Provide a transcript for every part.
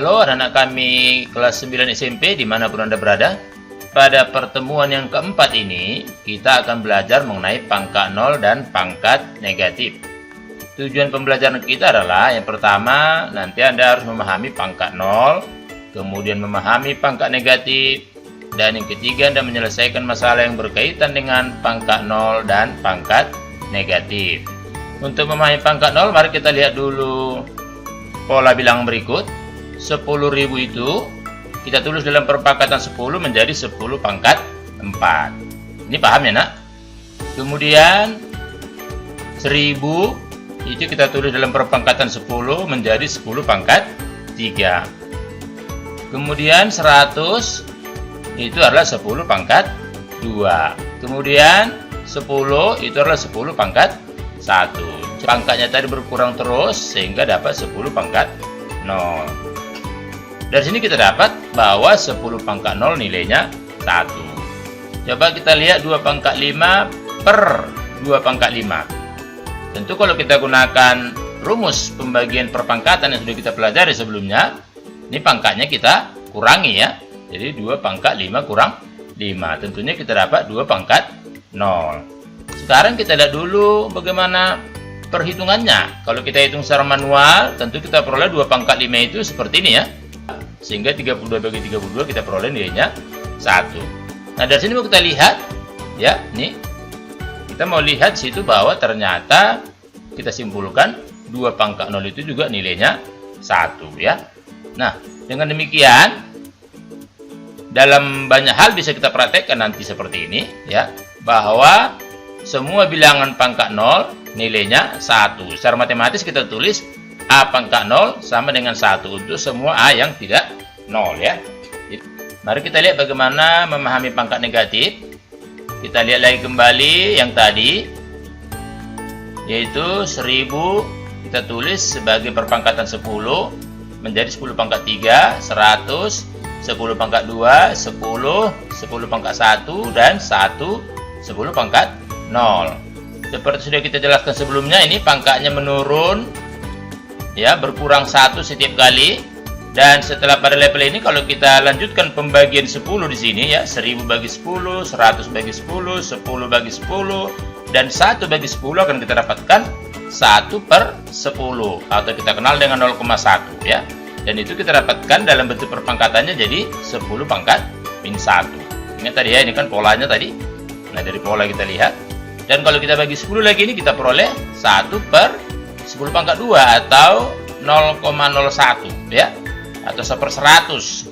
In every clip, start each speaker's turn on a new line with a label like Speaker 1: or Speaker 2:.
Speaker 1: Halo anak-anak kami kelas 9 SMP dimanapun Anda berada. Pada pertemuan yang keempat ini, kita akan belajar mengenai pangkat nol dan pangkat negatif. Tujuan pembelajaran kita adalah yang pertama, nanti Anda harus memahami pangkat nol, kemudian memahami pangkat negatif, dan yang ketiga Anda menyelesaikan masalah yang berkaitan dengan pangkat nol dan pangkat negatif. Untuk memahami pangkat nol, mari kita lihat dulu pola bilangan berikut. 10.000 itu kita tulis dalam perpangkatan 10 menjadi 10 pangkat 4. Ini paham ya nak? Kemudian 1000 itu kita tulis dalam perpangkatan 10 menjadi 10 pangkat 3. Kemudian 100 itu adalah 10 pangkat 2. Kemudian 10 itu adalah 10 pangkat 1. Pangkatnya tadi berkurang terus sehingga dapat 10 pangkat 0. Dari sini kita dapat bahwa 10 pangkat 0 nilainya 1. Coba kita lihat 2 pangkat 5 per 2 pangkat 5. Tentu kalau kita gunakan rumus pembagian perpangkatan yang sudah kita pelajari sebelumnya, ini pangkatnya kita kurangi ya. Jadi 2 pangkat 5 kurang 5. Tentunya kita dapat 2 pangkat 0. Sekarang kita lihat dulu bagaimana perhitungannya. Kalau kita hitung secara manual, tentu kita peroleh 2 pangkat 5 itu seperti ini ya. Sehingga 32 bagi 32 kita peroleh nilainya 1. Nah dari sini mau kita lihat ya, nih kita mau lihat situ bahwa ternyata kita simpulkan 2 pangkat 0 itu juga nilainya 1 ya. Nah dengan demikian dalam banyak hal bisa kita praktekkan nanti seperti ini ya, bahwa semua bilangan pangkat 0 nilainya 1. Secara matematis kita tulis A pangkat 0 sama dengan 1 untuk semua A yang tidak 0 ya. Mari kita lihat bagaimana memahami pangkat negatif. Kita lihat lagi kembali yang tadi, yaitu 1000 kita tulis sebagai perpangkatan 10 menjadi 10 pangkat 3, 100, 10 pangkat 2, 10, 10 pangkat 1, dan 1, 10 pangkat 0. Seperti sudah kita jelaskan sebelumnya, ini pangkatnya menurun ya, berkurang 1 setiap kali. Dan setelah pada level ini kalau kita lanjutkan pembagian 10 di sini ya, 1000 bagi 10, 100 bagi 10, 10 bagi 10, dan 1 bagi 10 akan kita dapatkan 1 per 10 atau kita kenal dengan 0,1 ya. Dan itu kita dapatkan dalam bentuk perpangkatannya jadi 10 pangkat min 1. Ingat tadi ya, ini kan polanya tadi. Nah dari pola kita lihat. Dan kalau kita bagi 10 lagi ini kita peroleh 1 per 10 pangkat 2 atau 0,01 ya, atau 1/100.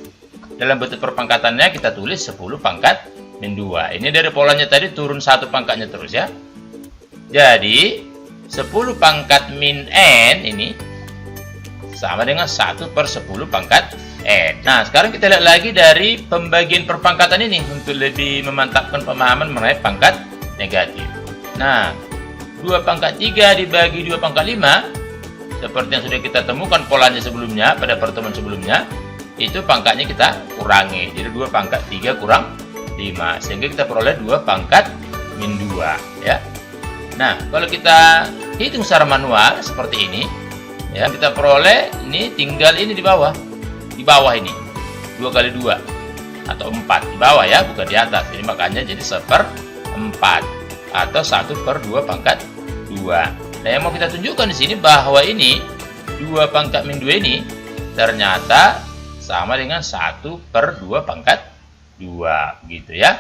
Speaker 1: Dalam bentuk perpangkatannya kita tulis 10 pangkat min 2. Ini dari polanya tadi turun 1 pangkatnya terus ya. Jadi 10 pangkat min n ini sama dengan 1 per 10 pangkat n. Nah sekarang kita lihat lagi dari pembagian perpangkatan ini untuk lebih memantapkan pemahaman mengenai pangkat negatif. Nah 2 pangkat 3 dibagi 2 pangkat 5 seperti yang sudah kita temukan polanya sebelumnya pada pertemuan sebelumnya, itu pangkatnya kita kurangi. Jadi 2 pangkat 3 kurang 5 sehingga kita peroleh 2 pangkat min 2 ya. Nah kalau kita hitung secara manual seperti ini ya, kita peroleh ini tinggal ini di bawah ini 2 kali 2 atau 4 di bawah ya, bukan di atas. Jadi makanya jadi 1/4 atau 1 per 2 pangkat 2. Nah yang mau kita tunjukkan di sini bahwa ini 2 pangkat min 2 ini ternyata sama dengan 1 per 2 pangkat 2 gitu ya.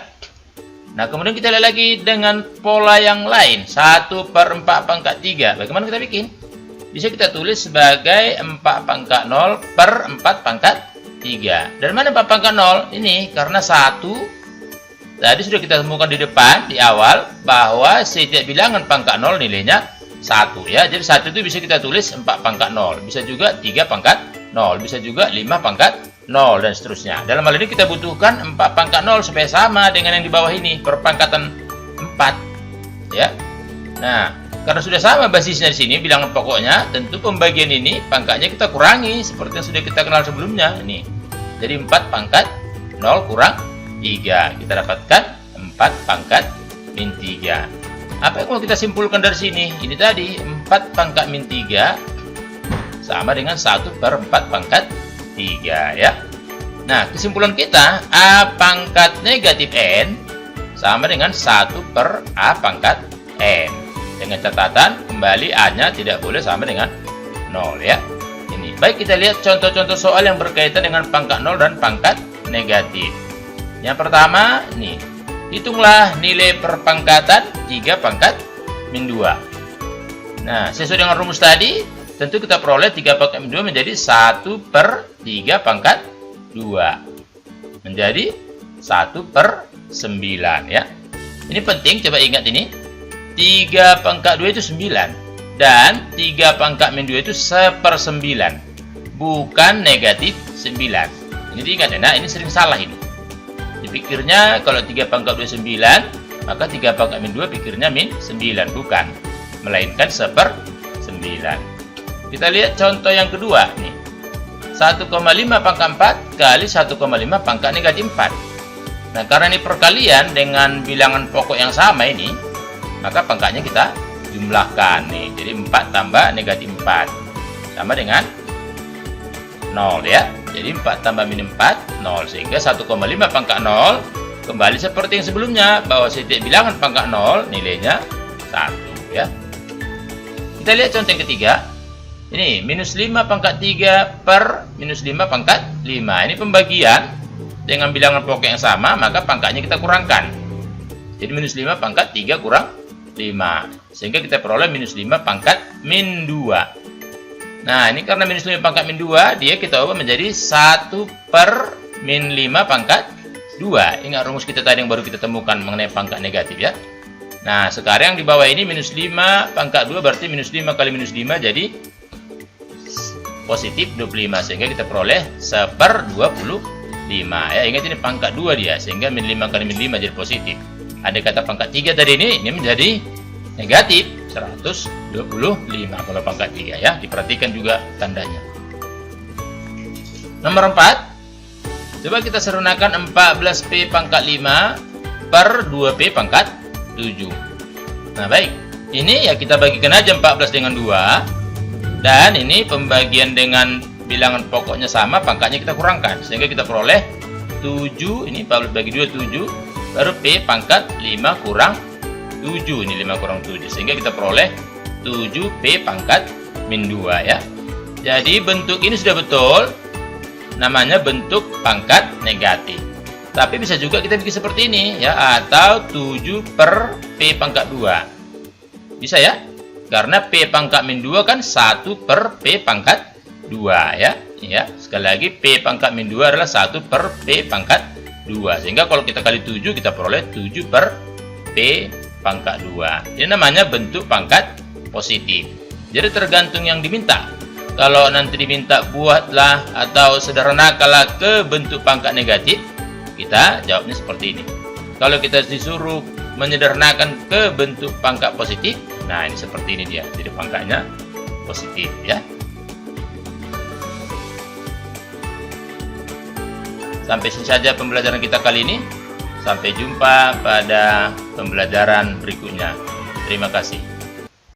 Speaker 1: Nah kemudian kita lihat lagi dengan pola yang lain, 1 per 4 pangkat 3. Bagaimana kita bikin? Bisa kita tulis sebagai 4 pangkat 0 per 4 pangkat 3. Dan mana 4 pangkat 0? Ini karena 1 tadi sudah kita temukan di depan, di awal, bahwa setiap bilangan pangkat 0 nilainya 1 ya. Jadi 1 itu bisa kita tulis 4 pangkat 0. Bisa juga 3 pangkat 0. Bisa juga 5 pangkat 0 dan seterusnya. Dalam hal ini kita butuhkan 4 pangkat 0 supaya sama dengan yang di bawah ini, perpangkatan 4 ya. Nah karena sudah sama basisnya di sini, bilangan pokoknya, tentu pembagian ini pangkatnya kita kurangi seperti yang sudah kita kenal sebelumnya. Ini jadi 4 pangkat 0 kurang 3. Kita dapatkan 4 pangkat min 3. Apa yang mau kita simpulkan dari sini? Ini tadi 4 pangkat min 3 sama dengan 1 per 4 pangkat 3 ya. Nah, kesimpulan kita A pangkat negatif N sama dengan 1 per A pangkat N. Dengan catatan, kembali A-nya tidak boleh sama dengan 0 ya. Ini. Baik, kita lihat contoh-contoh soal yang berkaitan dengan pangkat 0 dan pangkat negatif. Yang pertama, nih. Hitunglah nilai perpangkatan 3 pangkat min 2. Nah, sesuai dengan rumus tadi, tentu kita peroleh 3 pangkat min 2 menjadi 1 per 3 pangkat 2. Menjadi 1 per 9 ya. Ini penting, coba ingat ini. 3 pangkat 2 itu 9. Dan 3 pangkat min 2 itu 1/9. Bukan negatif 9. Ini diingat ya. Nah, ini sering salah ini. Dipikirnya kalau 3 pangkat 2 9, maka 3 pangkat min 2 pikirnya min 9. Bukan. Melainkan 1/9. Kita lihat contoh yang kedua nih. 1,5 pangkat 4 kali 1,5 pangkat negatif 4. Nah, karena ini perkalian dengan bilangan pokok yang sama ini, maka pangkatnya kita jumlahkan nih. Jadi 4 tambah negatif 4 sama dengan 0 ya. Jadi 4 tambah min 4, 0. Sehingga 1,5 pangkat 0 kembali seperti yang sebelumnya, bahwa setiap bilangan pangkat 0 nilainya 1 ya. Kita lihat contoh yang ketiga. Ini minus 5 pangkat 3 per minus 5 pangkat 5. Ini pembagian dengan bilangan pokok yang sama, maka pangkatnya kita kurangkan. Jadi minus 5 pangkat 3 kurang 5. Sehingga kita peroleh minus 5 pangkat min 2. Nah, ini karena minus 5 pangkat min 2, dia kita ubah menjadi 1 per min 5 pangkat 2. Ingat rumus kita tadi yang baru kita temukan mengenai pangkat negatif ya. Nah, sekarang di bawah ini minus 5 pangkat 2 berarti minus 5 kali minus 5 jadi positif 25, sehingga kita peroleh 1/25 ya. Ingat ini pangkat 2 dia, sehingga min 5 kali min 5 jadi positif. Ada kata pangkat 3 tadi ini menjadi negatif 125 kalau pangkat 3 ya. Diperhatikan juga tandanya. Nomor 4, coba kita sederhanakan 14P pangkat 5 per 2P pangkat 7. Nah, baik, ini ya kita bagikan aja 14 dengan 2. Dan ini pembagian dengan bilangan pokoknya sama, pangkatnya kita kurangkan. Sehingga kita peroleh 7, ini 14 bagi 2, 7. Baru P pangkat 5 kurang 7. Ini 5 kurang 7. Sehingga kita peroleh 7P pangkat min 2 ya. Jadi bentuk ini sudah betul. Namanya bentuk pangkat negatif. Tapi bisa juga kita bikin seperti ini ya. Atau 7 per P pangkat 2. Bisa ya. Karena P pangkat min 2 kan 1 per P pangkat 2 ya. Ya, sekali lagi P pangkat min 2 adalah 1 per P pangkat 2. Sehingga kalau kita kali 7 kita peroleh 7 per P pangkat 2. Ini namanya bentuk pangkat positif. Jadi tergantung yang diminta. Kalau nanti diminta buatlah atau sederhanakanlah ke bentuk pangkat negatif, kita jawabnya seperti ini. Kalau kita disuruh menyederhanakan ke bentuk pangkat positif, nah ini seperti ini dia. Jadi pangkatnya positif ya. Sampai sini saja pembelajaran kita kali ini. Sampai jumpa pada pembelajaran berikutnya. Terima kasih.